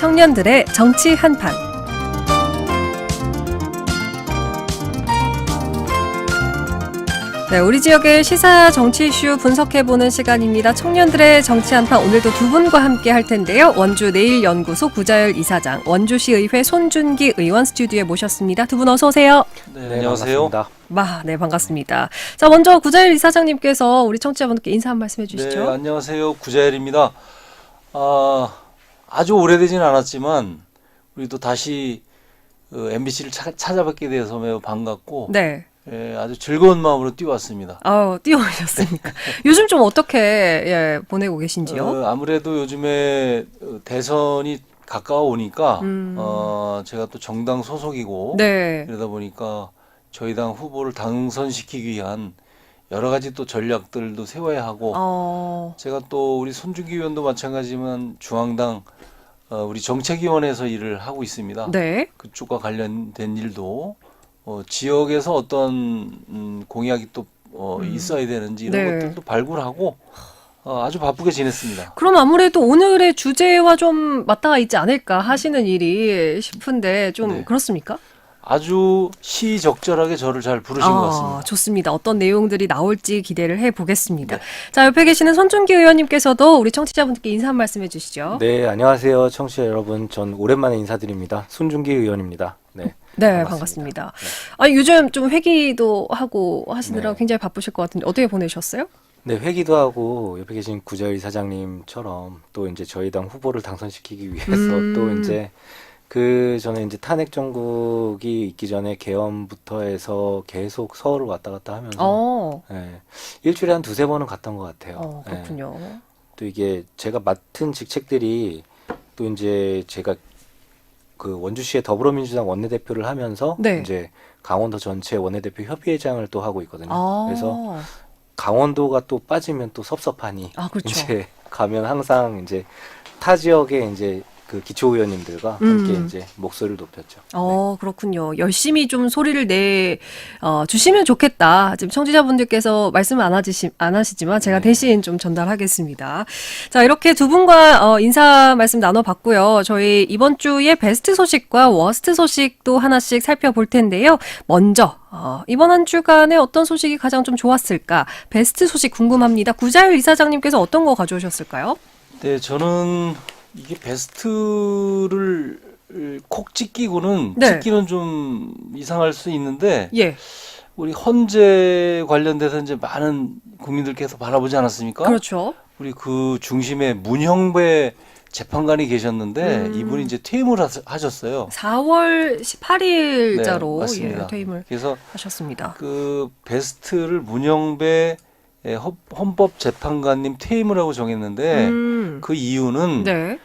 청년들의 정치 한판. 네, 우리 지역의 시사 정치 이슈 분석해보는 시간입니다. 청년들의 정치 한판, 오늘도 두 분과 함께 할 텐데요. 원주 내일연구소 구자열 이사장, 원주시의회 손준기 의원 스튜디오에 모셨습니다. 두 분 어서 오세요. 네, 안녕하세요. 반갑습니다. 네, 반갑습니다. 자, 먼저 구자열 이사장님께서 우리 청취자분들께 인사 한 말씀 해주시죠. 네, 안녕하세요. 구자열입니다. 아주 오래되진 않았지만 우리도 다시 MBC를 찾아뵙게 돼서 매우 반갑고 네. 예, 아주 즐거운 마음으로 뛰어왔습니다. 뛰어오셨습니까? 요즘 좀 어떻게 보내고 계신지요? 아무래도 요즘에 대선이 가까워 오니까 제가 또 정당 소속이고 네. 그러다 보니까 저희 당 후보를 당선시키기 위한 여러 가지 또 전략들도 세워야 하고 제가 또 우리 손준기 의원도 마찬가지지만 중앙당 우리 정책위원회에서 일을 하고 있습니다. 네. 그쪽과 관련된 일도 지역에서 어떤 공약이 또 있어야 되는지 이런 네. 것들도 발굴하고 아주 바쁘게 지냈습니다. 그럼 아무래도 오늘의 주제와 좀 맞닿아 있지 않을까 하시는 일이 싶은데 좀 네. 그렇습니까? 아주 시적절하게 저를 잘 부르신 것 같습니다. 좋습니다. 어떤 내용들이 나올지 기대를 해보겠습니다. 네. 자, 옆에 계시는 손준기 의원님께서도 우리 청취자분들께 인사 한 말씀 해주시죠. 네, 안녕하세요. 청취자 여러분. 전 오랜만에 인사드립니다. 손준기 의원입니다. 네. 네, 반갑습니다. 요즘 좀 회기도 하고 하시느라 네. 굉장히 바쁘실 것 같은데 어떻게 보내셨어요? 네, 회기도 하고 옆에 계신 구자열 이사장님처럼 또 이제 저희 당 후보를 당선시키기 위해서 또 이제 그 전에 이제 탄핵 정국이 있기 전에 개헌부터 해서 계속 서울을 왔다 갔다 하면서 일주일에 한 두세 번은 갔던 것 같아요. 그렇군요. 또 이게 제가 맡은 직책들이 또 이제 제가 그 원주시의 더불어민주당 원내대표를 하면서 이제 강원도 전체 원내대표 협의회장을 또 하고 있거든요. 그래서 강원도가 또 빠지면 또 섭섭하니 그렇죠. 이제 가면 항상 이제 타 지역의 이제 그 기초의원님들과 함께 이제 목소리를 높였죠. 그렇군요. 열심히 좀 소리를 주시면 좋겠다. 지금 청취자분들께서 말씀을 안 하시지만 제가 대신 좀 전달하겠습니다. 자, 이렇게 두 분과 인사 말씀 나눠봤고요. 저희 이번 주에 베스트 소식과 워스트 소식도 하나씩 살펴볼 텐데요. 먼저 이번 한 주간에 어떤 소식이 가장 좀 좋았을까? 베스트 소식 궁금합니다. 구자열 이사장님께서 어떤 거 가져오셨을까요? 네, 저는 이게 베스트를 콕 찍기고는 찍기는 좀 이상할 수 있는데 우리 헌재 관련돼서 이제 많은 국민들께서 바라보지 않았습니까? 그렇죠. 우리 그 중심에 문형배 재판관이 계셨는데 이분이 이제 퇴임을 하셨어요. 4월 18일자로 맞습니다. 퇴임을 그래서 하셨습니다. 그 베스트를 문형배 헌법재판관님 퇴임을 하고 정했는데 그 이유는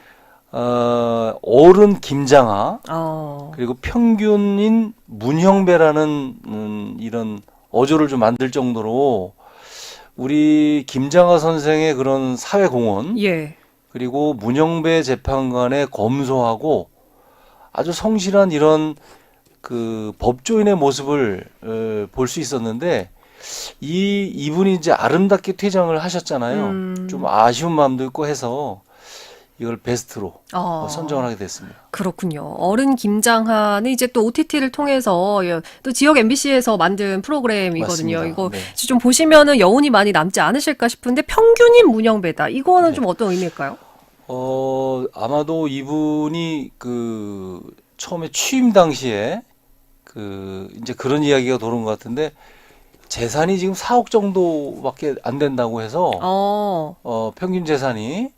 어른 김장하 그리고 평균인 문형배라는 이런 어조를 좀 만들 정도로 우리 김장하 선생의 그런 사회공헌 그리고 문형배 재판관의 검소하고 아주 성실한 이런 그 법조인의 모습을 볼 수 있었는데 이분이 이제 아름답게 퇴장을 하셨잖아요. 좀 아쉬운 마음도 있고 해서 이걸 베스트로 선정을 하게 됐습니다. 그렇군요. 어른 김장하는 이제 또 OTT를 통해서 또 지역 MBC에서 만든 프로그램이거든요. 맞습니다. 이거 좀 보시면은 여운이 많이 남지 않으실까 싶은데 평균인 문형배다. 이거는 좀 어떤 의미일까요? 아마도 이분이 그 처음에 취임 당시에 그 이제 그런 이야기가 도는 것 같은데 재산이 지금 4억 정도밖에 안 된다고 해서 평균 재산이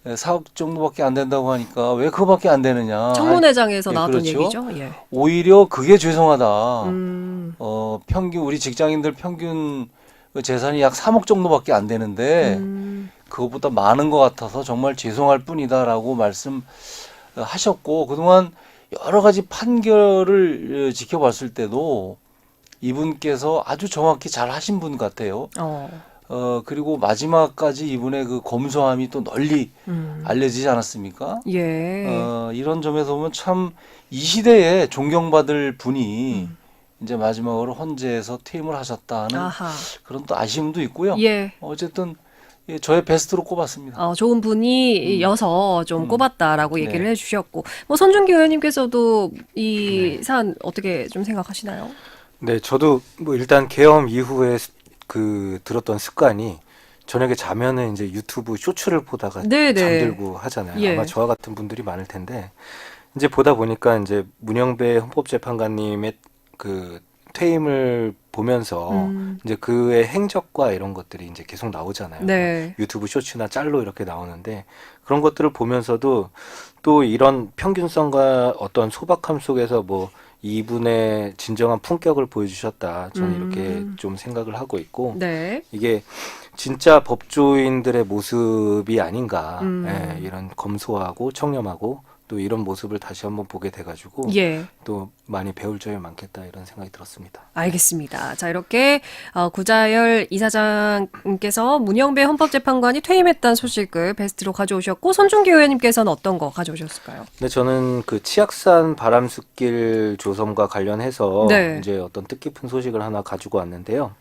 4억 정도밖에 안 된다고 하니까 왜 그거밖에 안 되느냐. 청문회장에서 나왔던 그렇죠. 얘기죠. 오히려 그게 죄송하다. 평균 우리 직장인들 평균 재산이 약 3억 정도밖에 안 되는데 그것보다 많은 것 같아서 정말 죄송할 뿐이다라고 말씀하셨고 그동안 여러 가지 판결을 지켜봤을 때도 이분께서 아주 정확히 잘 하신 분 같아요. 그리고 마지막까지 이분의 그 검소함이 또 널리 알려지지 않았습니까? 이런 점에서 보면 참 이 시대에 존경받을 분이 이제 마지막으로 헌재에서 퇴임을 하셨다는 그런 또 아쉬움도 있고요. 어쨌든 예, 저의 베스트로 꼽았습니다. 좋은 분이여서 좀 꼽았다라고 얘기를 네. 해주셨고, 뭐 손준기 의원님께서도 이 사안 어떻게 좀 생각하시나요? 네, 저도 뭐 일단 계엄 이후에 들었던 습관이 저녁에 자면은 이제 유튜브 쇼츠를 보다가 네네. 잠들고 하잖아요. 예. 아마 저와 같은 분들이 많을 텐데 이제 보다 보니까 이제 문영배 헌법재판관님의 그 퇴임을 보면서 이제 그의 행적과 이런 것들이 이제 계속 나오잖아요. 네. 유튜브 쇼츠나 짤로 이렇게 나오는데 그런 것들을 보면서도 또 이런 평균성과 어떤 소박함 속에서 뭐 이분의 진정한 품격을 보여주셨다. 저는 이렇게 좀 생각을 하고 있고 네. 이게 진짜 법조인들의 모습이 아닌가. 예, 이런 검소하고 청렴하고 또 이런 모습을 다시 한번 보게 돼가지고 예. 또 많이 배울 점이 많겠다 이런 생각이 들었습니다. 알겠습니다. 자, 이렇게 구자열 이사장님께서 문영배 헌법재판관이 퇴임했다는 소식을 베스트로 가져오셨고, 손준기 의원님께서는 어떤 거 가져오셨을까요? 근데 저는 그 치악산 바람숲길 조성과 관련해서 네. 이제 어떤 뜻깊은 소식을 하나 가지고 왔는데요.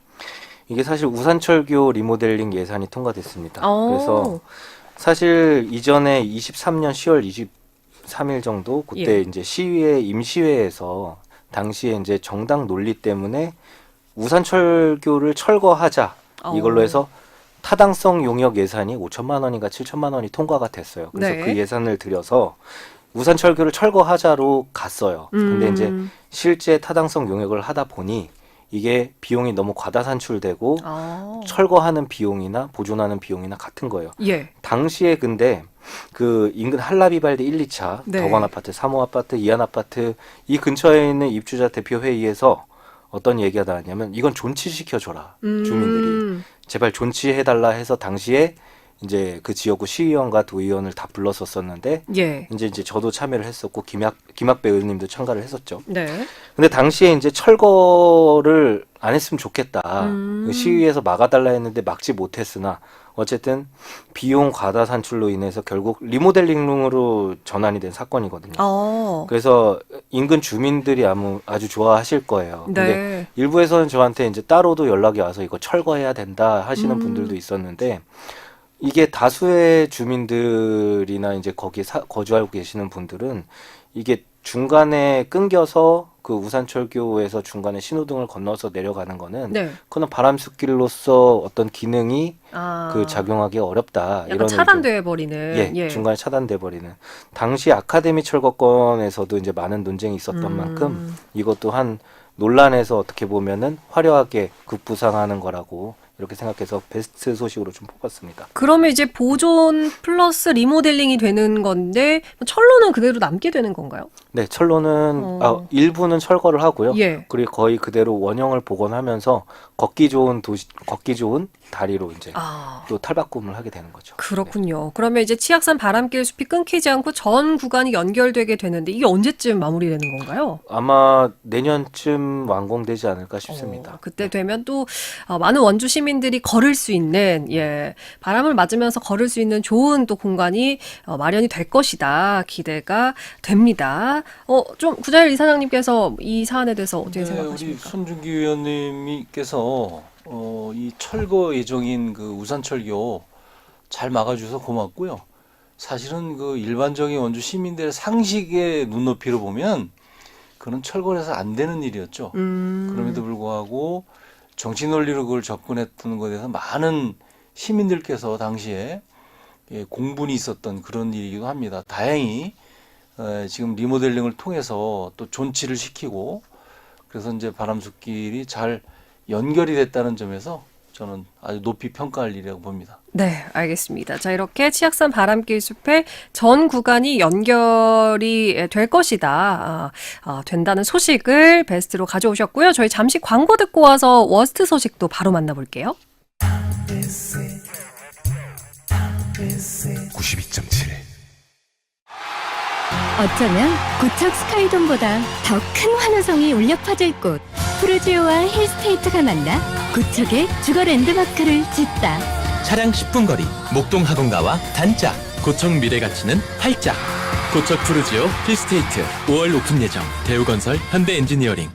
이게 사실 우산철교 리모델링 예산이 통과됐습니다. 그래서 사실 이전에 23년 10월 23일 정도 그때 예. 이제 시의회 임시회에서 당시에 이제 정당 논리 때문에 우산철교를 철거하자 이걸로 해서 타당성 용역 예산이 5천만 원인가 7천만 원이 통과가 됐어요. 그래서 네. 그 예산을 들여서 우산철교를 철거하자로 갔어요. 근데 이제 실제 타당성 용역을 하다 보니 이게 비용이 너무 과다 산출되고 철거하는 비용이나 보존하는 비용이나 같은 거예요. 예. 당시에 근데 그 인근 한라비발디 1, 2차 네. 덕원아파트, 3호 아파트, 이안아파트 이 근처에 있는 입주자 대표회의에서 어떤 얘기가 나왔냐면 이건 존치시켜줘라. 주민들이 제발 존치해달라 해서 당시에 이제 그 지역구 시의원과 도의원을 다 불렀었었는데 예. 이제 저도 참여를 했었고 김학배 의원님도 참가를 했었죠. 네. 근데 당시에 이제 철거를 안 했으면 좋겠다. 시의회에서 막아달라 했는데 막지 못했으나 어쨌든 비용 과다 산출로 인해서 결국 리모델링으로 전환이 된 사건이거든요. 그래서 인근 주민들이 아주 좋아하실 거예요. 근데 네. 일부에서는 저한테 이제 따로도 연락이 와서 이거 철거해야 된다 하시는 분들도 있었는데 이게 다수의 주민들이나 이제 거기 거주하고 계시는 분들은 이게 중간에 끊겨서 그 우산철교에서 중간에 신호등을 건너서 내려가는 거는 네. 그건 바람숲길로서 어떤 기능이 그 작용하기 어렵다. 약간 이런 차단돼 버리는. 예, 중간에 차단돼 버리는. 당시 아카데미 철거권에서도 이제 많은 논쟁이 있었던 만큼 이것도 한 논란에서 어떻게 보면은 화려하게 급부상하는 거라고 이렇게 생각해서 베스트 소식으로 좀 뽑았습니다. 그러면 이제 보존 플러스 리모델링이 되는 건데 철로는 그대로 남게 되는 건가요? 네, 철로는 일부는 철거를 하고요. 예. 그리고 거의 그대로 원형을 복원하면서 걷기 좋은 다리로 이제 또 탈바꿈을 하게 되는 거죠. 그렇군요. 그러면 이제 치악산 바람길 숲이 끊기지 않고 전 구간이 연결되게 되는데 이게 언제쯤 마무리되는 건가요? 아마 내년쯤 완공되지 않을까 싶습니다. 그때 되면 또 많은 원주 시민들이 걸을 수 있는 바람을 맞으면서 걸을 수 있는 좋은 또 공간이 마련이 될 것이다. 기대가 됩니다. 좀 구자열 이사장님께서 이 사안에 대해서 어떻게 우리 생각하십니까? 손준기 의원님께서 이 철거 예정인 그 우산철교 잘 막아주셔서 고맙고요. 사실은 그 일반적인 원주 시민들의 상식의 눈높이로 보면 그는 철거를 해서 안 되는 일이었죠. 그럼에도 불구하고 정치 논리로 그걸 접근했던 것에 대해서 많은 시민들께서 당시에 공분이 있었던 그런 일이기도 합니다. 다행히 지금 리모델링을 통해서 또 존치를 시키고 그래서 이제 바람숲길이 잘 연결이 됐다는 점에서 저는 아주 높이 평가할 일이라고 봅니다. 네, 알겠습니다. 자, 이렇게 치악산 바람길 숲의 전 구간이 연결이 될 것이다. 된다는 소식을 베스트로 가져오셨고요. 저희 잠시 광고 듣고 와서 워스트 소식도 바로 만나볼게요. 92.7 어쩌면 고척 스카이돔보다 더 큰 환호성이 울려 퍼질 곳 푸르지오와 힐스테이트가 만나 고척의 주거 랜드마크를 짓다. 차량 10분 거리 목동 학원가와 단짝 고척 미래 가치는 활짝 고척 푸르지오 힐스테이트 5월 오픈 예정 대우건설 현대엔지니어링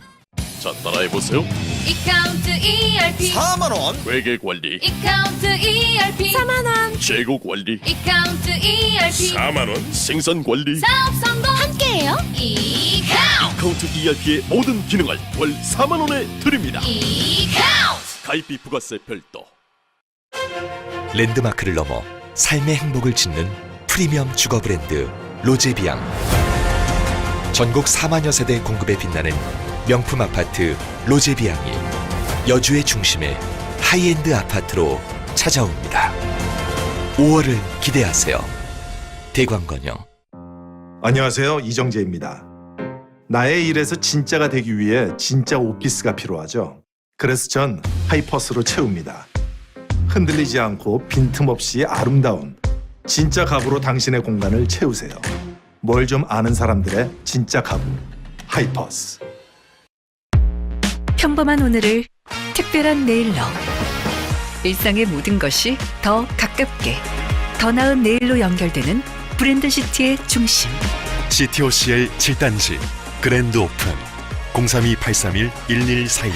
자 따라해보세요. 이카운트 ERP 4만원 회계 관리 이카운트 ERP 4만원 재고 관리 이카운트 ERP 4만원 생산 관리 사업 성공 함께해요 이카운트 카운트 ERP의 모든 기능을 월 4만원에 드립니다. 이카운트 가입비 부가세 별도. 랜드마크를 넘어 삶의 행복을 짓는 프리미엄 주거 브랜드 로제비앙. 전국 4만여 세대 공급에 빛나는 명품 아파트 로제비앙이 여주의 중심에 하이엔드 아파트로 찾아옵니다. 5월을 기대하세요. 대광건영. 안녕하세요. 이정재입니다. 나의 일에서 진짜가 되기 위해 진짜 오피스가 필요하죠. 그래서 전 하이퍼스로 채웁니다. 흔들리지 않고 빈틈없이 아름다운 진짜 가구로 당신의 공간을 채우세요. 뭘 좀 아는 사람들의 진짜 가구 하이퍼스. 평범한 오늘을 특별한 내일로 일상의 모든 것이 더 가깝게 더 나은 내일로 연결되는 브랜드시티의 중심 CTOCL 7단지 그랜드 오픈 032-831-1141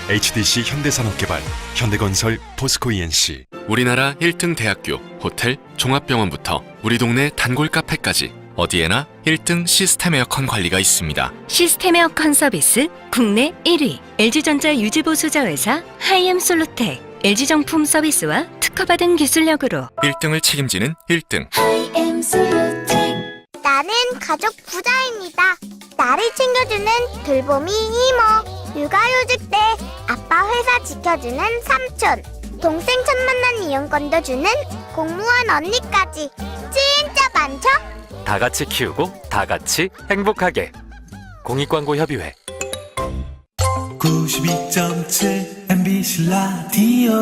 HDC 현대산업개발 현대건설 포스코 ENC. 우리나라 1등 대학교, 호텔, 종합병원부터 우리 동네 단골 카페까지 어디에나 1등 시스템 에어컨 관리가 있습니다. 시스템 에어컨 서비스 국내 1위 LG전자 유지보수자회사 하이엠솔루텍 LG정품 서비스와 특허받은 기술력으로 1등을 책임지는 1등. 나는 가족 부자입니다. 나를 챙겨주는 돌보미 이모, 육아휴직 때 아빠 회사 지켜주는 삼촌, 동생 첫 만난 이용권도 주는 공무원 언니까지 진짜 많죠? 다 같이 키우고 다 같이 행복하게. 공익광고협의회. 92.7 MBC 라디오.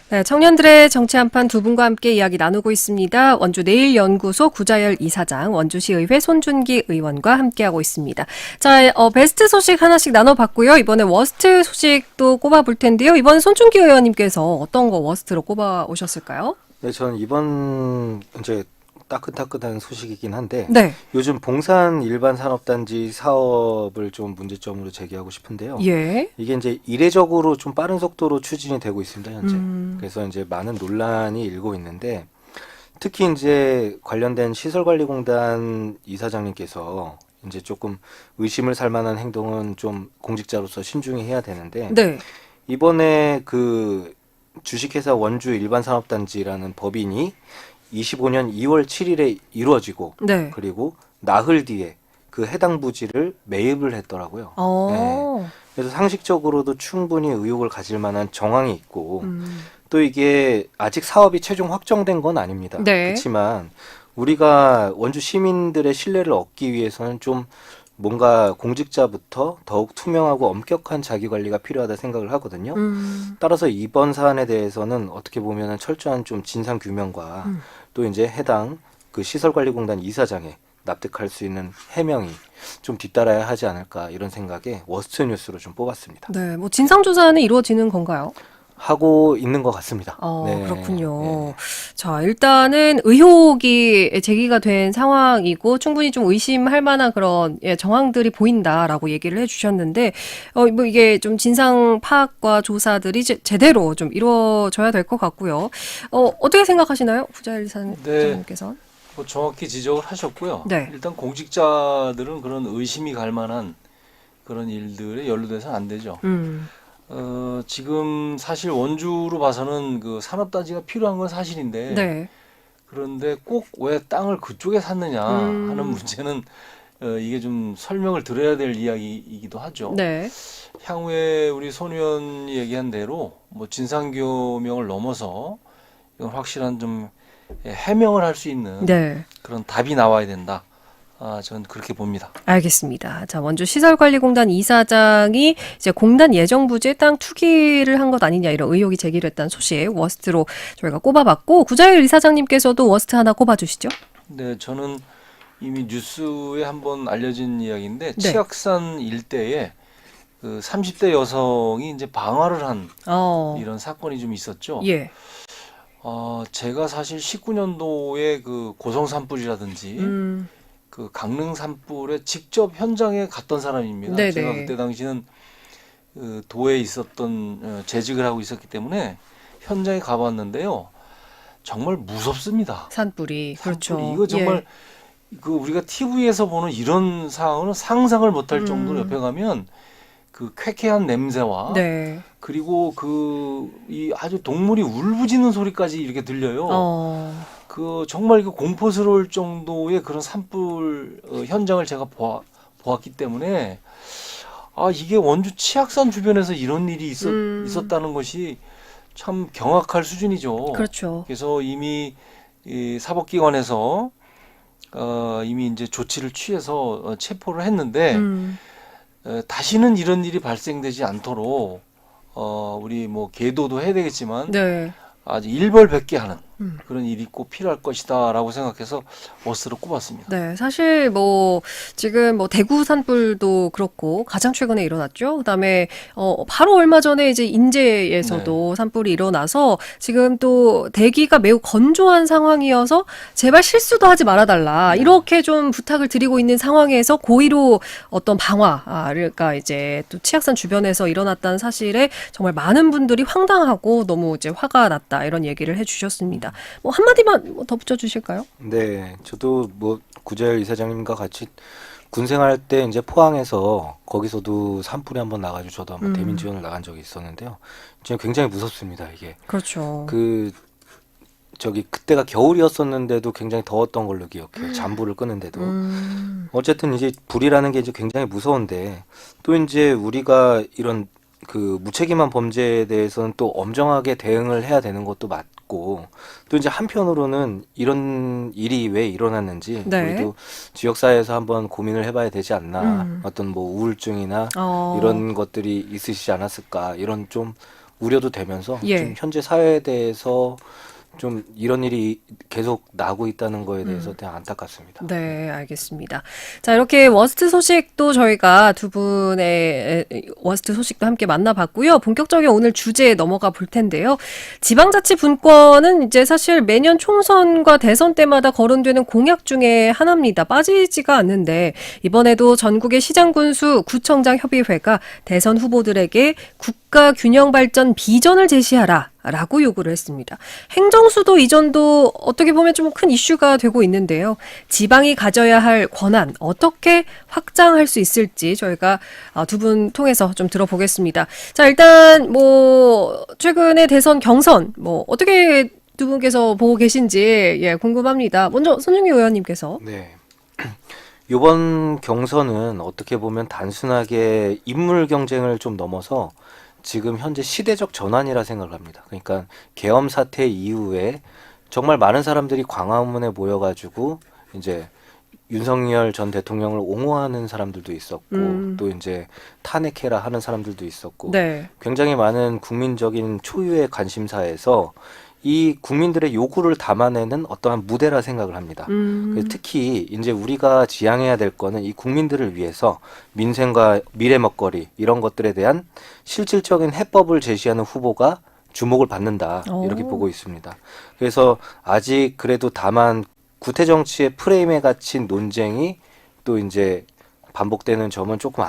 네, 청년들의 정치 한판 두 분과 함께 이야기 나누고 있습니다. 원주 내일연구소 구자열 이사장, 원주시의회 손준기 의원과 함께하고 있습니다. 자, 베스트 소식 하나씩 나눠봤고요. 이번에 워스트 소식도 꼽아볼 텐데요. 이번에 손준기 의원님께서 어떤 거 워스트로 꼽아 오셨을까요? 네, 저는 이번 이제 따끈따끈한 소식이긴 한데 네. 요즘 봉산 일반 산업단지 사업을 좀 문제점으로 제기하고 싶은데요. 예. 이게 이제 이례적으로 좀 빠른 속도로 추진이 되고 있습니다, 현재. 그래서 이제 많은 논란이 일고 있는데 특히 이제 관련된 시설관리공단 이사장님께서 이제 조금 의심을 살 만한 행동은 좀 공직자로서 신중히 해야 되는데 네. 이번에 그 주식회사 원주 일반산업단지라는 법인이 25년 2월 7일에 이루어지고 네. 그리고 나흘 뒤에 그 해당 부지를 매입을 했더라고요. 네. 그래서 상식적으로도 충분히 의혹을 가질 만한 정황이 있고 또 이게 아직 사업이 최종 확정된 건 아닙니다. 네. 그렇지만 우리가 원주 시민들의 신뢰를 얻기 위해서는 좀 뭔가 공직자부터 더욱 투명하고 엄격한 자기관리가 필요하다 생각을 하거든요. 따라서 이번 사안에 대해서는 어떻게 보면 철저한 좀 진상규명과 또 이제 해당 그 시설관리공단 이사장에 납득할 수 있는 해명이 좀 뒤따라야 하지 않을까 이런 생각에 워스트 뉴스로 좀 뽑았습니다. 네, 뭐 진상조사는 이루어지는 건가요? 하고 있는 것 같습니다. 네. 그렇군요. 네. 자, 일단은 의혹이 제기가 된 상황이고 충분히 좀 의심할 만한 그런 정황들이 보인다라고 얘기를 해주셨는데 뭐 이게 좀 진상 파악과 조사들이 제대로 좀 이루어져야 될 것 같고요. 어떻게 생각하시나요, 구자열 이사장님께서? 네, 뭐 정확히 지적을 하셨고요. 네. 일단 공직자들은 그런 의심이 갈 만한 그런 일들에 연루돼서는 안 되죠. 지금 사실 원주로 봐서는 그 산업단지가 필요한 건 사실인데 네. 그런데 꼭 왜 땅을 그쪽에 샀느냐 하는 문제는 이게 좀 설명을 드려야 될 이야기이기도 하죠. 네. 향후에 우리 손 의원이 얘기한 대로 뭐 진상규명을 넘어서 이건 확실한 좀 해명을 할 수 있는 네. 그런 답이 나와야 된다. 저는 그렇게 봅니다. 알겠습니다. 자, 원주 시설관리공단 이사장이 이제 공단 예정 부지에 땅 투기를 한 것 아니냐 이런 의혹이 제기를 했다는 소식 워스트로 저희가 꼽아봤고 구자열 이사장님께서도 워스트 하나 꼽아주시죠. 네, 저는 이미 뉴스에 한번 알려진 이야기인데 네. 치악산 일대에 그 30대 여성이 이제 방화를 한 이런 사건이 좀 있었죠. 예. 제가 사실 19년도에 그 고성 산불이라든지 그 강릉 산불에 직접 현장에 갔던 사람입니다. 네네. 제가 그때 당시는 그 도에 있었던 재직을 하고 있었기 때문에 현장에 가봤는데요. 정말 무섭습니다. 산불이. 그렇죠. 산불이. 이거 정말 그 우리가 TV에서 보는 이런 상황은 상상을 못할 정도로 옆에 가면 그 쾌쾌한 냄새와 네. 그리고 그 이 아주 동물이 울부짖는 소리까지 이렇게 들려요. 그 정말 그 공포스러울 정도의 그런 산불 현장을 제가 보았기 때문에 아 이게 원주 치악산 주변에서 이런 일이 있었다는 것이 참 경악할 수준이죠. 그렇죠. 그래서 이미 이 사법기관에서 이미 이제 조치를 취해서 체포를 했는데 다시는 이런 일이 발생되지 않도록 우리 뭐 계도도 해야 되겠지만 네. 아주 일벌백계하는 그런 일이 꼭 필요할 것이다라고 생각해서 워스트로 꼽았습니다. 네, 사실 뭐 지금 뭐 대구 산불도 그렇고 가장 최근에 일어났죠. 그다음에 바로 얼마 전에 이제 인제에서도 산불이 일어나서 지금 또 대기가 매우 건조한 상황이어서 제발 실수도 하지 말아달라 이렇게 좀 부탁을 드리고 있는 상황에서 고의로 어떤 그러니까 이제 또 치악산 주변에서 일어났다는 사실에 정말 많은 분들이 황당하고 너무 이제 화가 났다 이런 얘기를 해주셨습니다. 뭐 한마디만 더 붙여주실까요? 네, 저도 뭐 구자열 이사장님과 같이 군 생활 때 이제 포항에서 거기서도 산불이 한번 나가지고 저도 한번 대민 지원을 나간 적이 있었는데요. 진짜 굉장히 무섭습니다, 이게. 그렇죠. 그때가 겨울이었었는데도 굉장히 더웠던 걸로 기억해요. 잠불을 끄는데도. 어쨌든 이제 불이라는 게 이제 굉장히 무서운데 또 이제 우리가 이런 그 무책임한 범죄에 대해서는 또 엄정하게 대응을 해야 되는 것도 맞고 또 이제 한편으로는 이런 일이 왜 일어났는지 네. 우리도 지역사회에서 한번 고민을 해봐야 되지 않나 어떤 뭐 우울증이나 이런 것들이 있으시지 않았을까 이런 좀 우려도 되면서 예. 좀 현재 사회에 대해서 좀 이런 일이 계속 나고 있다는 거에 대해서 되게 안타깝습니다. 네, 알겠습니다. 자, 이렇게 워스트 소식도 저희가 두 분의 워스트 소식도 함께 만나봤고요. 본격적인 오늘 주제에 넘어가 볼 텐데요. 지방자치 분권은 이제 사실 매년 총선과 대선 때마다 거론되는 공약 중에 하나입니다. 빠지지가 않는데 이번에도 전국의 시장군수 구청장 협의회가 대선 후보들에게 국가 균형 발전 비전을 제시하라. 라고 요구를 했습니다. 행정수도 이전도 어떻게 보면 좀 큰 이슈가 되고 있는데요. 지방이 가져야 할 권한 어떻게 확장할 수 있을지 저희가 두 분 통해서 좀 들어보겠습니다. 자, 일단 뭐 최근에 대선 경선 뭐 어떻게 두 분께서 보고 계신지 궁금합니다. 먼저 손흥민 의원님께서. 네. 이번 경선은 어떻게 보면 단순하게 인물 경쟁을 좀 넘어서 지금 현재 시대적 전환이라 생각을 합니다. 그러니까 계엄 사태 이후에 정말 많은 사람들이 광화문에 모여가지고 이제 윤석열 전 대통령을 옹호하는 사람들도 있었고 또 이제 탄핵해라 하는 사람들도 있었고 네. 굉장히 많은 국민적인 초유의 관심사에서 이 국민들의 요구를 담아내는 어떠한 무대라 생각을 합니다. 특히 이제 우리가 지향해야 될 거는 이 국민들을 위해서 민생과 미래 먹거리 이런 것들에 대한 실질적인 해법을 제시하는 후보가 주목을 받는다 이렇게 보고 있습니다. 그래서 아직 그래도 다만 구태 정치의 프레임에 갇힌 논쟁이 또 이제 반복되는 점은 조금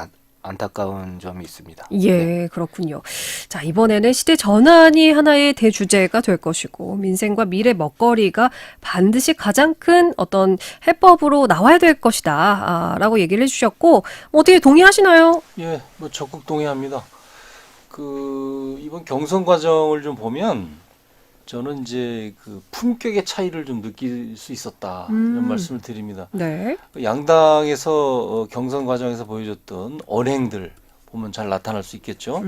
안타까운 점이 있습니다. 예, 네. 그렇군요. 자, 이번에는 시대 전환이 하나의 대주제가 될 것이고 민생과 미래 먹거리가 반드시 가장 큰 어떤 해법으로 나와야 될 것이다 라고 얘기를 해주셨고 어떻게 동의하시나요? 예, 뭐 적극 동의합니다. 이번 경선 과정을 좀 보면 저는 이제 그 품격의 차이를 좀 느낄 수 있었다 이런 말씀을 드립니다. 네. 양당에서 경선 과정에서 보여줬던 언행들 보면 잘 나타날 수 있겠죠.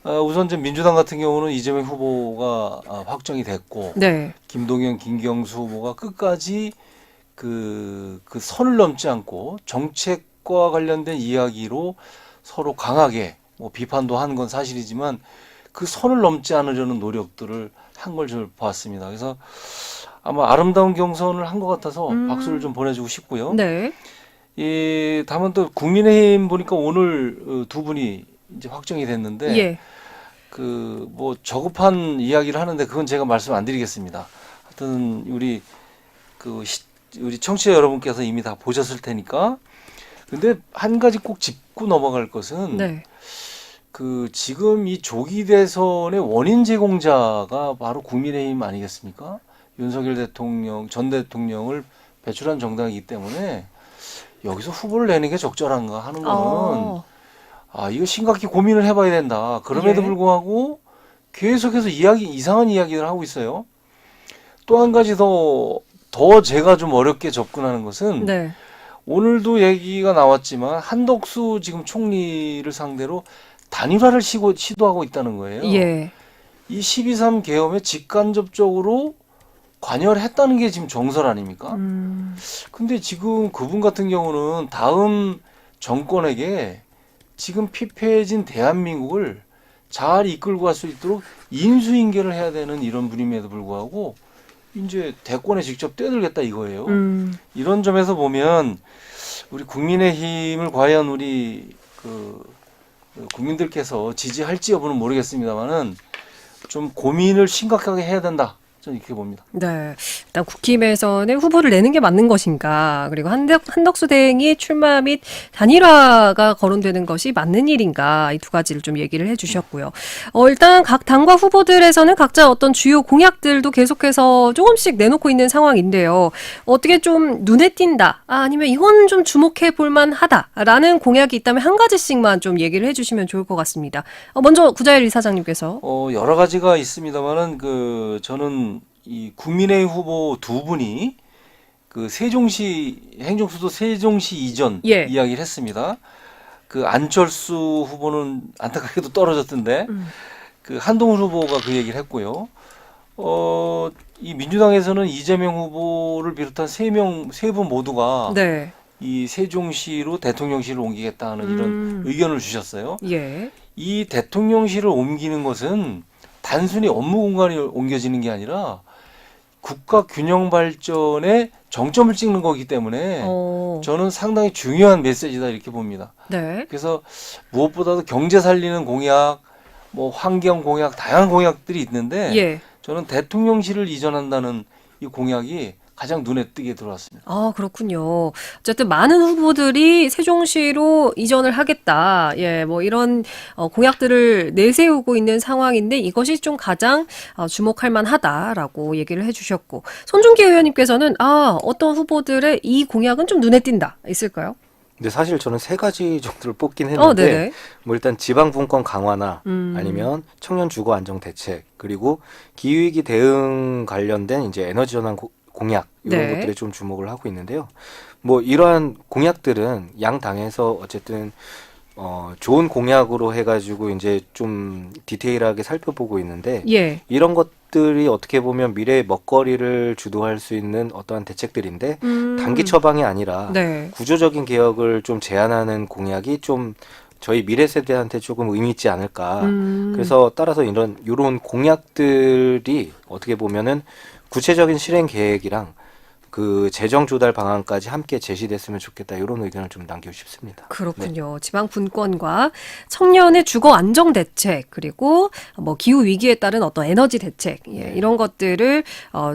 우선 이제 민주당 같은 경우는 이재명 후보가 확정이 됐고, 네. 김동연, 김경수 후보가 끝까지 그 선을 넘지 않고 정책과 관련된 이야기로 서로 강하게 뭐 비판도 한 건 사실이지만 그 선을 넘지 않으려는 노력들을 한 걸 좀 봤습니다. 그래서 아마 아름다운 경선을 한 것 같아서 박수를 좀 보내주고 싶고요. 네. 다만 또 국민의힘 보니까 오늘 두 분이 이제 확정이 됐는데 예. 뭐 저급한 이야기를 하는데 그건 제가 말씀 안 드리겠습니다. 하여튼 우리 우리 청취자 여러분께서 이미 다 보셨을 테니까. 근데 한 가지 꼭 짚고 넘어갈 것은 네. 그 지금 이 조기 대선의 원인 제공자가 바로 국민의힘 아니겠습니까? 윤석열 대통령, 전 대통령을 배출한 정당이기 때문에 여기서 후보를 내는 게 적절한가 하는 거는 이거 심각히 고민을 해봐야 된다. 그럼에도 예. 불구하고 계속해서 이상한 이야기를 하고 있어요. 또 한 가지 더 제가 좀 어렵게 접근하는 것은 네. 오늘도 얘기가 나왔지만 한덕수 지금 총리를 상대로 단일화를 시도하고 있다는 거예요. 예. 이 12.3 계엄에 직간접적으로 관여를 했다는 게 지금 정설 아닙니까? 근데 지금 그분 같은 경우는 다음 정권에게 지금 피폐해진 대한민국을 잘 이끌고 갈 수 있도록 인수인계를 해야 되는 이런 분임에도 불구하고 이제 대권에 직접 뛰어들겠다 이거예요. 이런 점에서 보면 우리 국민의힘을 과연 우리 국민들께서 지지할지 여부는 모르겠습니다만은 좀 고민을 심각하게 해야 된다. 저는 이렇게 봅니다. 네. 일단 국힘에서는 후보를 내는 게 맞는 것인가, 그리고 한덕수 대행이 출마 및 단일화가 거론되는 것이 맞는 일인가, 이 두 가지를 좀 얘기를 해주셨고요. 일단 각 당과 후보들에서는 각자 어떤 주요 공약들도 계속해서 조금씩 내놓고 있는 상황인데요. 어떻게 좀 눈에 띈다, 아니면 이건 좀 주목해 볼 만하다라는 공약이 있다면 한 가지씩만 좀 얘기를 해주시면 좋을 것 같습니다. 먼저 구자일 이사장님께서. 여러 가지가 있습니다만은 저는 이 국민의힘 후보 두 분이 그 행정수도 세종시 이전 예. 이야기를 했습니다. 그 안철수 후보는 안타깝게도 떨어졌던데 그 한동훈 후보가 그 얘기를 했고요. 이 민주당에서는 이재명 후보를 비롯한 세 분 모두가 네. 이 세종시로 대통령실을 옮기겠다는 이런 의견을 주셨어요. 예. 이 대통령실을 옮기는 것은 단순히 업무 공간이 옮겨지는 게 아니라 국가 균형 발전에 정점을 찍는 거기 때문에 저는 상당히 중요한 메시지다 이렇게 봅니다. 네. 그래서 무엇보다도 경제 살리는 공약, 뭐 환경 공약, 다양한 공약들이 있는데 예. 저는 대통령실을 이전한다는 이 공약이 가장 눈에 띄게 들어왔습니다. 그렇군요. 어쨌든 많은 후보들이 세종시로 이전을 하겠다. 예, 뭐 이런 공약들을 내세우고 있는 상황인데 이것이 좀 가장 주목할 만하다라고 얘기를 해주셨고, 손준기 의원님께서는 어떤 후보들의 이 공약은 좀 눈에 띈다 있을까요? 근데 사실 저는 세 가지 정도를 뽑긴 했는데 네네. 뭐 일단 지방 분권 강화나 아니면 청년 주거 안정 대책, 그리고 기후위기 대응 관련된 이제 에너지 전환 공약 이런 네. 것들에 좀 주목을 하고 있는데요. 뭐 이러한 공약들은 양 당에서 어쨌든 좋은 공약으로 해가지고 이제 좀 디테일하게 살펴보고 있는데 예. 이런 것들이 어떻게 보면 미래의 먹거리를 주도할 수 있는 어떠한 대책들인데 단기 처방이 아니라 네. 구조적인 개혁을 좀 제안하는 공약이 좀 저희 미래 세대한테 조금 의미 있지 않을까. 그래서 따라서 이런 공약들이 어떻게 보면은 구체적인 실행 계획이랑 그 재정 조달 방안까지 함께 제시됐으면 좋겠다, 이런 의견을 좀 남기고 싶습니다. 그렇군요. 지방 분권과 청년의 주거 안정 대책, 그리고 뭐 기후 위기에 따른 어떤 에너지 대책, 이런 것들을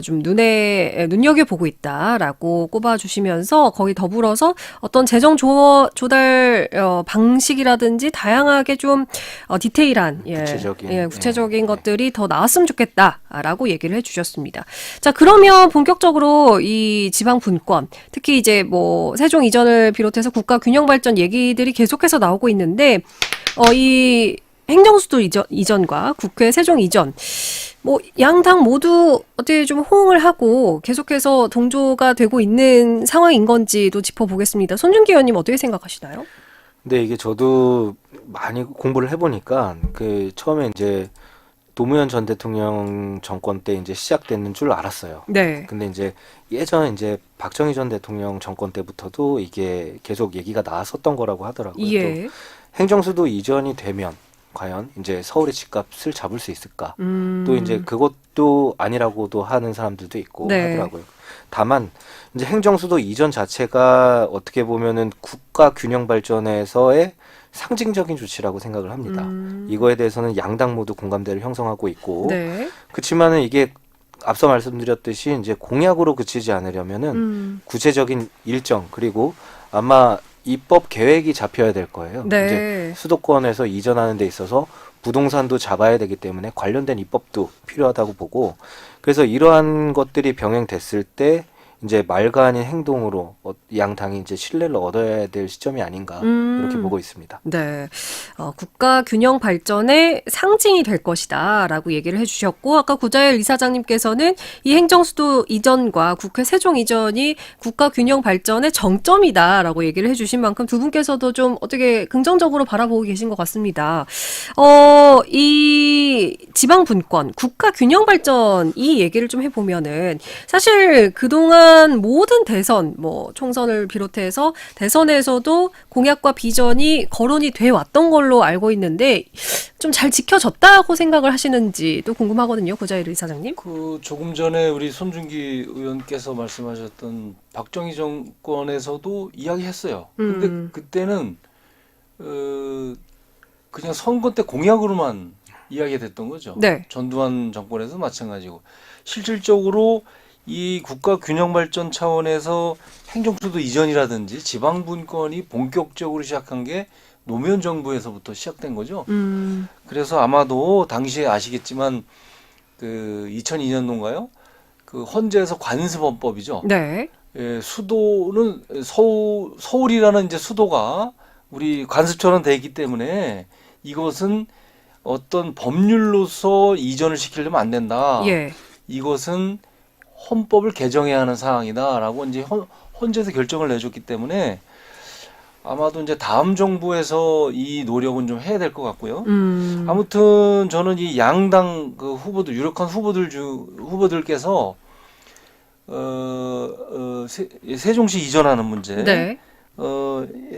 좀 눈여겨 보고 있다라고 꼽아주시면서 거기 더불어서 어떤 재정 조달 방식이라든지 다양하게 좀 디테일한 구체적인 것들이 더 나왔으면 좋겠다라고 얘기를 해주셨습니다. 자, 그러면 본격적으로 이 지방 분권, 특히 이제 뭐 세종 이전을 비롯해서 국가 균형 발전 얘기들이 계속해서 나오고 있는데, 이 행정수도 이전과 국회 세종 이전, 뭐 양당 모두 어떻게 좀 호응을 하고 계속해서 동조가 되고 있는 상황인 건지도 짚어보겠습니다. 손준기 의원님 어떻게 생각하시나요? 근데 이게 저도 많이 공부를 해보니까 그 처음에 이제 노무현 전 대통령 정권 때 이제 시작되는 줄 알았어요. 네. 근데 이제 예전 이제 박정희 전 대통령 정권 때부터도 이게 계속 얘기가 나왔었던 거라고 하더라고요. 예. 또 행정수도 이전이 되면 과연 이제 서울의 집값을 잡을 수 있을까? 또 이제 그것도 아니라고도 하는 사람들도 있고 네. 하더라고요. 다만 이제 행정수도 이전 자체가 어떻게 보면은 국가 균형 발전에서의 상징적인 조치라고 생각을 합니다. 이거에 대해서는 양당 모두 공감대를 형성하고 있고, 네. 그렇지만은 이게 앞서 말씀드렸듯이 이제 공약으로 그치지 않으려면은 구체적인 일정 그리고 아마 입법 계획이 잡혀야 될 거예요. 네. 이제 수도권에서 이전하는 데 있어서 부동산도 잡아야 되기 때문에 관련된 입법도 필요하다고 보고 그래서 이러한 것들이 병행됐을 때 이제 말과 아닌 행동으로 양 당이 이제 신뢰를 얻어야 될 시점이 아닌가 이렇게 보고 있습니다. 네. 국가 균형 발전의 상징이 될 것이다라고 얘기를 해주셨고 아까 구자일 이사장님께서는 이 행정수도 이전과 국회 세종 이전이 국가 균형 발전의 정점이다라고 얘기를 해주신 만큼 두 분께서도 좀 어떻게 긍정적으로 바라보고 계신 것 같습니다. 이 지방 분권, 국가 균형 발전 이 얘기를 좀 해보면은 사실 그동안 모든 대선, 뭐 총선을 비롯해서 대선에서도 공약과 비전이 거론이 돼 왔던 걸로 알고 있는데 좀 잘 지켜졌다고 생각을 하시는지도 궁금하거든요, 구자일 이사장님. 그 조금 전에 우리 손준기 의원께서 말씀하셨던 박정희 정권에서도 이야기했어요. 근데 그때는 그냥 선거 때 공약으로만 이야기됐던 거죠. 네. 전두환 정권에서 마찬가지고 실질적으로 이 국가 균형 발전 차원에서 행정수도 이전이라든지 지방 분권이 본격적으로 시작한 게 노무현 정부에서부터 시작된 거죠. 그래서 아마도 당시에 아시겠지만 그 2002년도인가요? 그 헌재에서 관습헌법이죠. 네. 예, 수도는 서울이라는 이제 수도가 우리 관습처럼 돼 있기 때문에 이것은 어떤 법률로서 이전을 시키려면 안 된다. 예. 이것은 헌법을 개정해야 하는 사항이다라고 이제 헌재에서 결정을 내줬기 때문에 아마도 이제 다음 정부에서 이 노력은 좀 해야 될 것 같고요. 아무튼 저는 이 양당 그 후보들 유력한 후보들께서 세종시 이전하는 문제, 네.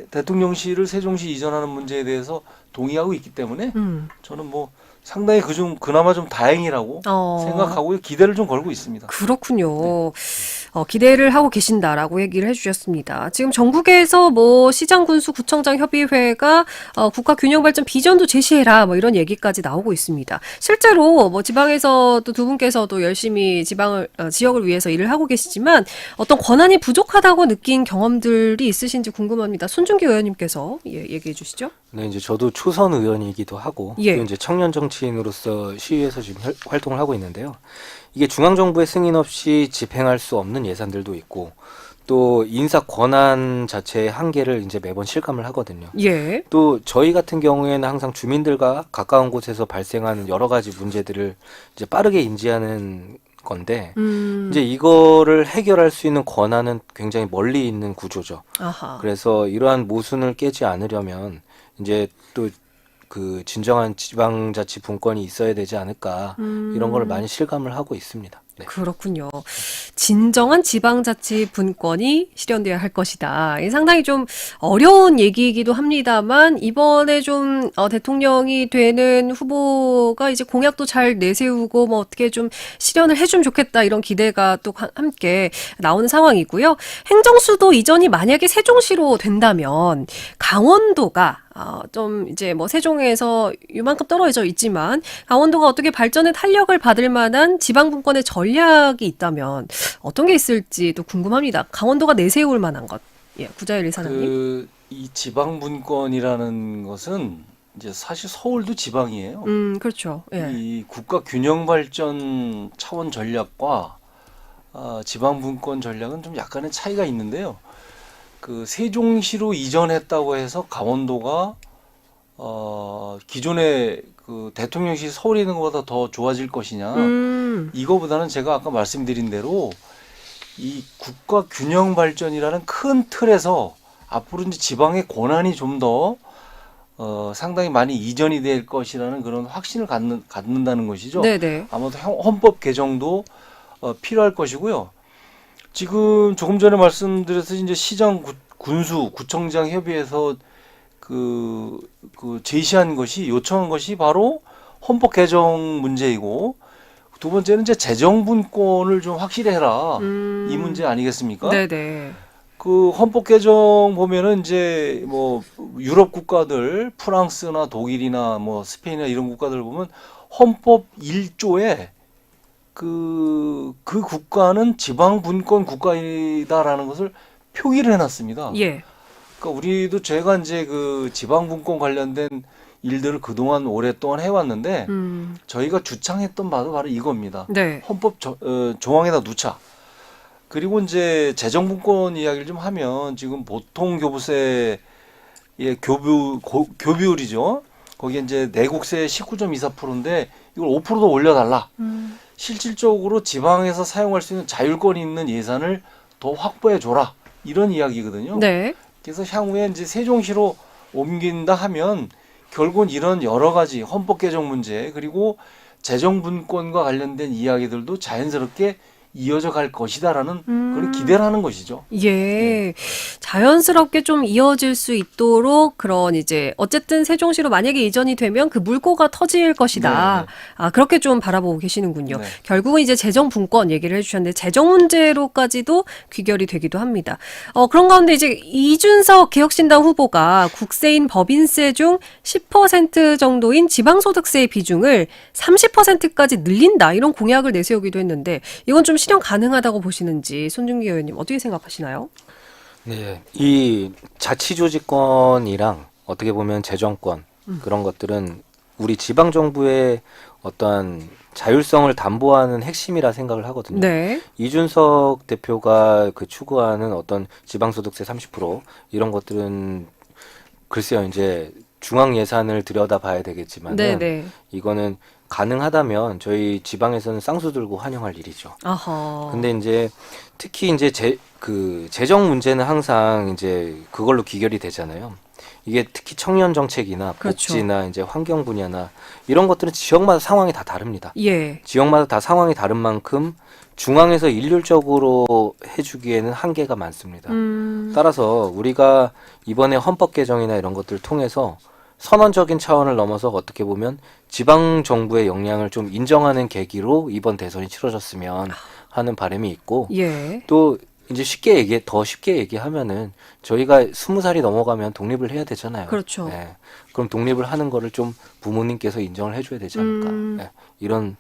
대통령실을 세종시 이전하는 문제에 대해서 동의하고 있기 때문에 저는 뭐 상당히 그나마 좀 다행이라고 생각하고 기대를 좀 걸고 있습니다. 그렇군요. 기대를 하고 계신다라고 얘기를 해주셨습니다. 지금 전국에서 뭐 시장, 군수, 구청장 협의회가 국가 균형 발전 비전도 제시해라 뭐 이런 얘기까지 나오고 있습니다. 실제로 뭐 지방에서도 두 분께서도 열심히 지역을 위해서 일을 하고 계시지만 어떤 권한이 부족하다고 느낀 경험들이 있으신지 궁금합니다. 손준기 의원님께서 얘기해 주시죠. 네, 이제 저도 초선 의원이기도 하고 예. 또 이제 청년 정치인으로서 시위에서 지금 활동을 하고 있는데요. 이게 중앙정부의 승인 없이 집행할 수 없는 예산들도 있고 또 인사 권한 자체의 한계를 이제 매번 실감을 하거든요. 예. 또 저희 같은 경우에는 항상 주민들과 가까운 곳에서 발생하는 여러 가지 문제들을 이제 빠르게 인지하는 건데 이제 이거를 해결할 수 있는 권한은 굉장히 멀리 있는 구조죠. 아하. 그래서 이러한 모순을 깨지 않으려면 이제 또 그 진정한 지방자치 분권이 있어야 되지 않을까 이런 걸 많이 실감을 하고 있습니다. 네. 그렇군요. 진정한 지방자치 분권이 실현돼야 할 것이다. 이게 상당히 좀 어려운 얘기이기도 합니다만 이번에 좀 대통령이 되는 후보가 이제 공약도 잘 내세우고 뭐 어떻게 좀 실현을 해주면 좋겠다 이런 기대가 또 함께 나오는 상황이고요. 행정수도 이전이 만약에 세종시로 된다면 강원도가 좀 이제 뭐 세종에서 이만큼 떨어져 있지만 강원도가 어떻게 발전의 탄력을 받을 만한 지방분권의 전략이 있다면 어떤 게 있을지도 궁금합니다. 강원도가 내세울 만한 것. 예, 구자일 이사장님. 이 지방분권이라는 것은 이제 사실 서울도 지방이에요. 그렇죠. 예. 이 국가 균형 발전 차원 전략과 지방분권 전략은 좀 약간의 차이가 있는데요. 그 세종시로 이전했다고 해서 강원도가 기존의 그 대통령실 서울에 있는 것보다 더 좋아질 것이냐? 이거보다는 제가 아까 말씀드린 대로 이 국가 균형 발전이라는 큰 틀에서 앞으로 이제 지방의 권한이 좀 더 상당히 많이 이전이 될 것이라는 그런 확신을 갖는다는 것이죠. 네네. 아마도 헌법 개정도 필요할 것이고요. 지금 조금 전에 말씀드렸듯이 이제 시장, 군수, 구청장 협의회에서 그 제시한 것이 요청한 것이 바로 헌법 개정 문제이고 두 번째는 이제 재정 분권을 좀 확실히 해라 이 문제 아니겠습니까? 네네. 그 헌법 개정 보면은 이제 뭐 유럽 국가들 프랑스나 독일이나 뭐 스페인이나 이런 국가들 보면 헌법 1조에 그 국가는 지방 분권 국가이다라는 것을 표기를 해놨습니다. 예. 그러니까 우리도 제가 이제 그 지방 분권 관련된 일들을 그동안 오랫동안 해왔는데 저희가 주창했던 바도 바로 이겁니다. 네. 헌법 조항에다 놓자. 그리고 이제 재정분권 이야기를 좀 하면 지금 보통 교부세의 교비율이죠. 거기에 이제 내국세 19.24%인데 이걸 5%도 올려달라. 실질적으로 지방에서 사용할 수 있는 자율권이 있는 예산을 더 확보해 줘라. 이런 이야기거든요. 네. 그래서 향후에 이제 세종시로 옮긴다 하면 결국은 이런 여러 가지 헌법 개정 문제 그리고 재정 분권과 관련된 이야기들도 자연스럽게 이어져 갈 것이다라는 그런 기대를 하는 것이죠. 예. 자연스럽게 좀 이어질 수 있도록 그런 이제 어쨌든 세종시로 만약에 이전이 되면 그 물꼬가 터질 것이다. 네네. 아, 그렇게 좀 바라보고 계시는군요. 네. 결국은 이제 재정 분권 얘기를 해주셨는데 재정 문제로까지도 귀결이 되기도 합니다. 그런 가운데 이제 이준석 개혁신당 후보가 국세인 법인세 중 10% 정도인 지방소득세의 비중을 30%까지 늘린다 이런 공약을 내세우기도 했는데 이건 좀 실현 가능하다고 보시는지 손준기 의원님 어떻게 생각하시나요? 네, 이 자치조직권이랑 어떻게 보면 재정권 그런 것들은 우리 지방 정부의 어떤 자율성을 담보하는 핵심이라 생각을 하거든요. 네. 이준석 대표가 그 추구하는 어떤 지방소득세 30% 이런 것들은 글쎄요, 이제 중앙 예산을 들여다봐야 되겠지만은 네네. 이거는 가능하다면 저희 지방에서는 쌍수 들고 환영할 일이죠. 아하. 근데 이제 특히 이제 그 재정 문제는 항상 이제 그걸로 귀결이 되잖아요. 이게 특히 청년 정책이나 그렇죠. 복지나 이제 환경 분야나 이런 것들은 지역마다 상황이 다 다릅니다. 예. 지역마다 다 상황이 다른 만큼 중앙에서 일률적으로 해주기에는 한계가 많습니다. 따라서 우리가 이번에 헌법 개정이나 이런 것들을 통해서 선언적인 차원을 넘어서 어떻게 보면 지방 정부의 역량을 좀 인정하는 계기로 이번 대선이 치러졌으면 하는 바람이 있고 예. 또 이제 더 쉽게 얘기하면은 저희가 20살이 넘어가면 독립을 해야 되잖아요. 그렇죠. 네. 그럼 독립을 하는 거를 좀 부모님께서 인정을 해줘야 되지 않을까. 네. 이런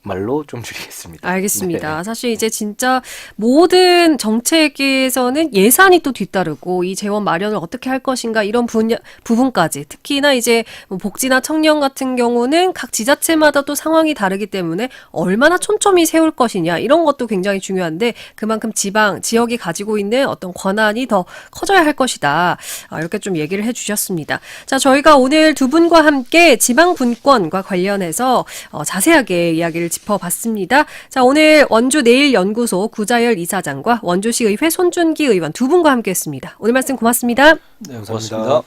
말로 좀 줄이겠습니다. 알겠습니다. 네. 사실 이제 진짜 모든 정책에서는 예산이 또 뒤따르고 이 재원 마련을 어떻게 할 것인가 이런 부분까지 특히나 이제 뭐 복지나 청년 같은 경우는 각 지자체마다 또 상황이 다르기 때문에 얼마나 촘촘히 세울 것이냐 이런 것도 굉장히 중요한데 그만큼 지역이 가지고 있는 어떤 권한이 더 커져야 할 것이다. 이렇게 좀 얘기를 해주셨습니다. 자, 저희가 오늘 두 분과 함께 지방 분권과 관련해서 자세하게 이야기를 짚어봤습니다. 자, 오늘 원주 내일연구소 구자열 이사장과 원주시의회 손준기 의원 두 분과 함께했습니다. 오늘 말씀 고맙습니다. 네, 고맙습니다.